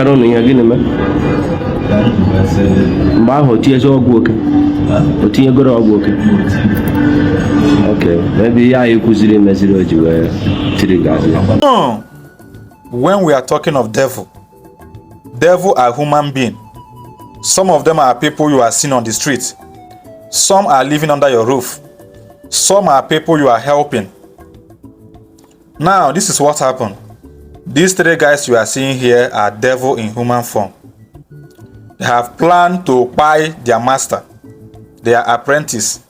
Charo no yagin me. Mbaho tears or book. But you go to book. Okay, maybe I could see the message you were to the guys. No. When we are talking of devil are human beings. Some of them are people you are seeing on the street. Some are living under your roof. Some are people you are helping. Now, this is what happened. These three guys you are seeing here are devil in human form. They have planned to buy their master. They are apprentice.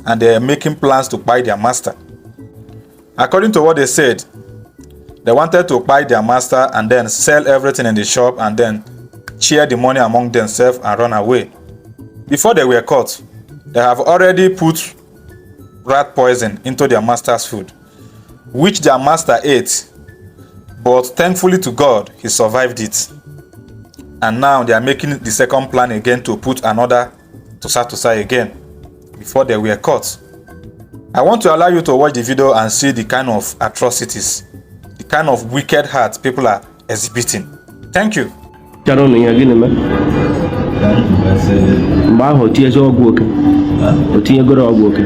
And they are making plans to buy their master. According to what they said, they wanted to buy their master and then sell everything in the shop and then share the money among themselves and run away. Before they were caught, they have already put rat poison into their master's food, which their master ate, but thankfully to God, he survived it. And now they are making the second plan again to put another to again before they were caught. I want to allow you to watch the video and see the kind of atrocities, the kind of wicked hearts people are exhibiting. Thank you. Charo no yagin me. Mbaho tears or book. But you go to book.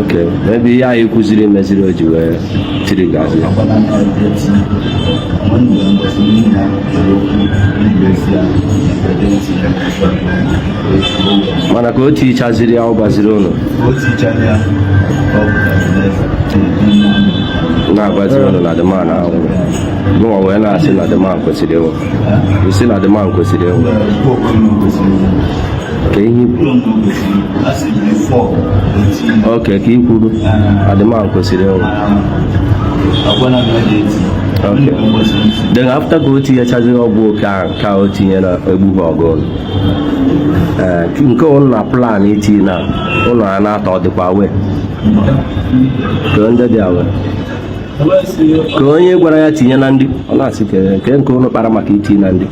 Okay, maybe I could see the message you were to the guys. Manako teacher Ziria Bazirono. Na Bazirono na the man. No, when I see the man consider. You see the man consider. Okay, keep good. At the man consider. Okay. Then after go to your charging of book, counting and a book or gold. Go on a plan, it now. On an thought the power. Turn the hour. Go on, what I see, and Andy. Can go no paramakiti, Nandi.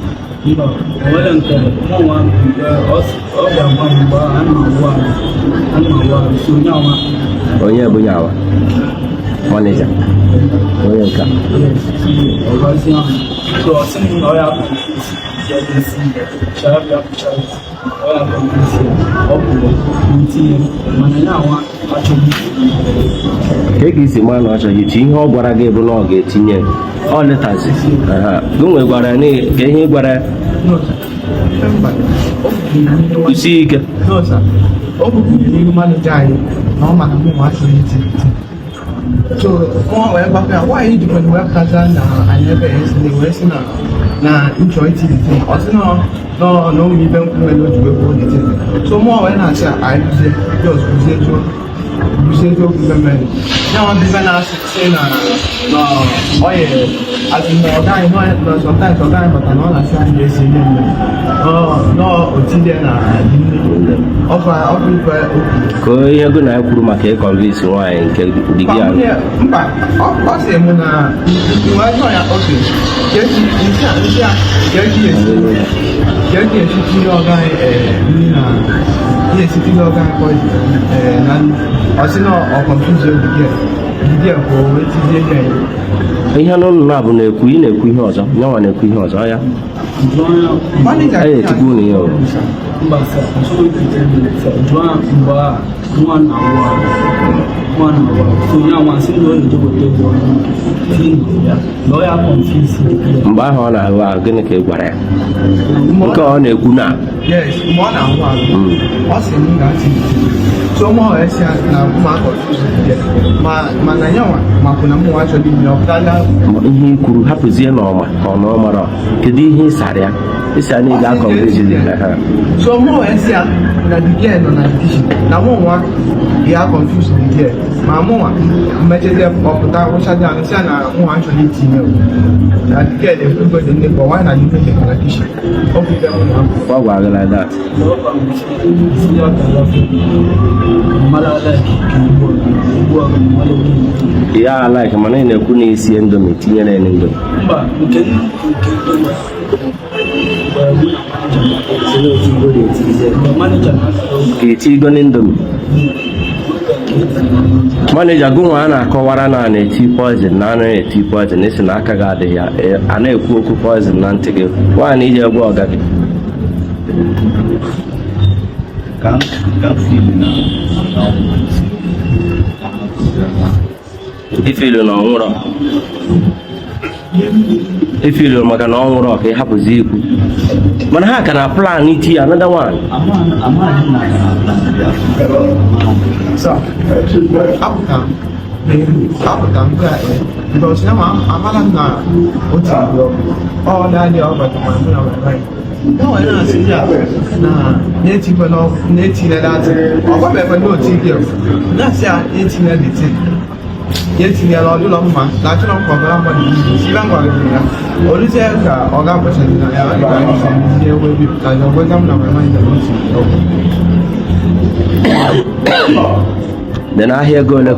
Onya bunyawa manager oyanka so sini oya keki si mwana acha yitinye o gwara gị bụ na ọ ga-etinye ọ letazi gụnwe gwara ni ka ihe gwara usi ike so why you doing web pattern I never na enjoy TV also no even so more when I say I just government now I'm even saying oh yeah as in no sometimes but I know I say yes no ko ya go na kwuru maka e convince why nke digia mba ọ sị mụ na iwe ajọ ya oke keki esiti ọga ndị na ihe esiti ọga akọ na ọsị na ọ confuse digia ko weti die ihe nọ na bụ na-ekwu ị na-ekwu ihe ọzọ nyawa na-ekwu ihe ọzọ ya tukwu na ya mgbe ahụ ọ na-ahụ ahụ gịnị ka ị gwara ya nke ọ na-ekwu na ihe kwuru hapụzie n'ọma ka ọ na ọ mara kedu ihe ịsara ya isi anyị ga-akọ so more esia na the no na dish na one ya confuse the girl ma mo mechede oputa wo sha dan say na mo actually team na the girl everybody dey but why na you make the dish of them na why were like that yeah like mana na-ekwu na isi endomi tinyere endomi mba nke Kiti go n'indomi. Manager go on a cover and a tea poison, none a tea poison, is an akagade here, and a cook poison, none to give. Why need your work? Can't feel now. If you know, if you don't make an own rock, it happens. But how can I plan it here? Another one. So, African because now I'm not all that idea of it. No, I don't see that. Native that. Or whatever, no TV. That's 18 editing. Yet, in the Lord, national program, even or is there organization here will be kind of welcome number 9. Then I hear go like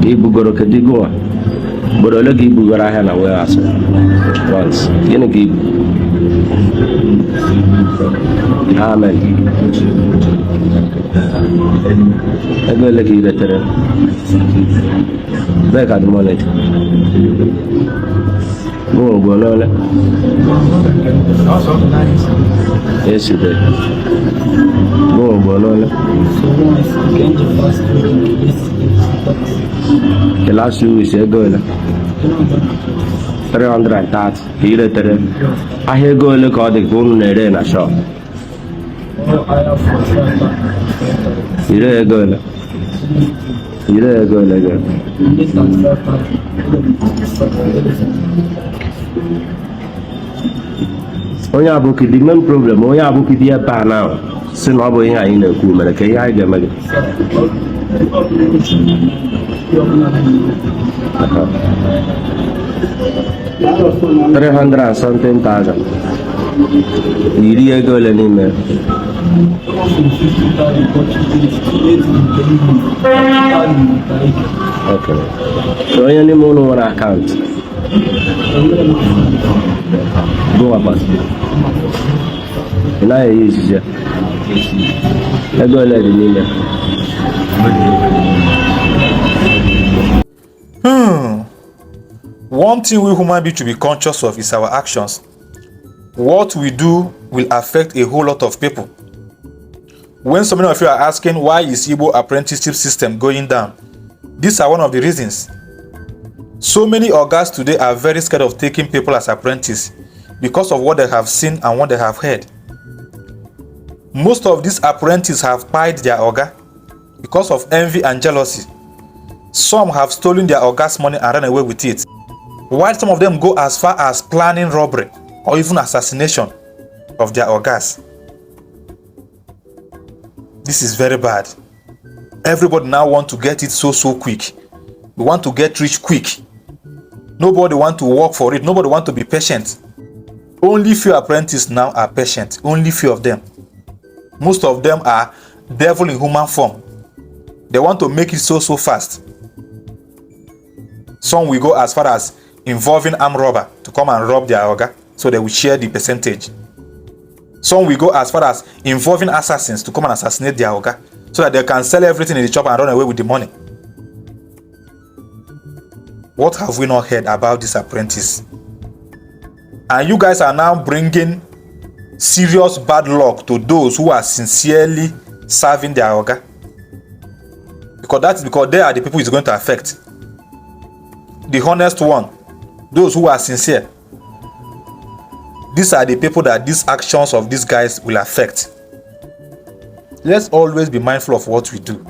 Igbo go to Digo, but I look Igbo go ahead and wear us once. In a give. Amen. I go like you later. Back at the moment. Go, no. Yes, you did. Go, no. The last two is a girl. 330. I hear go look at the gun in a shop. You're a girl. You're a girl again. Oya buki the main problem. Oya buki the bar now. So no boy in a cool man. Can I get my 300 and something thousand. You really go anywhere. Okay. So any more on account. Go about. And I use it. I go let it in there. One thing we human beings should be conscious of is our actions. What we do will affect a whole lot of people. When so many of you are asking why is Igbo apprenticeship system going down, these are one of the reasons. So many ogas today are very scared of taking people as apprentices because of what they have seen and what they have heard. Most of these apprentices have pied their oga because of envy and jealousy. Some have stolen their oga's money and run away with it, while some of them go as far as planning robbery or even assassination of their ogas. This is very bad. Everybody now want to get it so quick. We want to get rich quick. Nobody want to work for it. Nobody want to be patient. Only few apprentices now are patient. Only few of them. Most of them are devil in human form. They want to make it so fast. Some will go as far as involving armed robber to come and rob their oga, so they will share the percentage. Some will go as far as involving assassins to come and assassinate their oga, so that they can sell everything in the shop and run away with the money. What have we not heard about this apprentice? And you guys are now bringing serious bad luck to those who are sincerely serving their oga. Because they are the people it's going to affect. The honest one, those who are sincere. These are the people that these actions of these guys will affect. Let's always be mindful of what we do.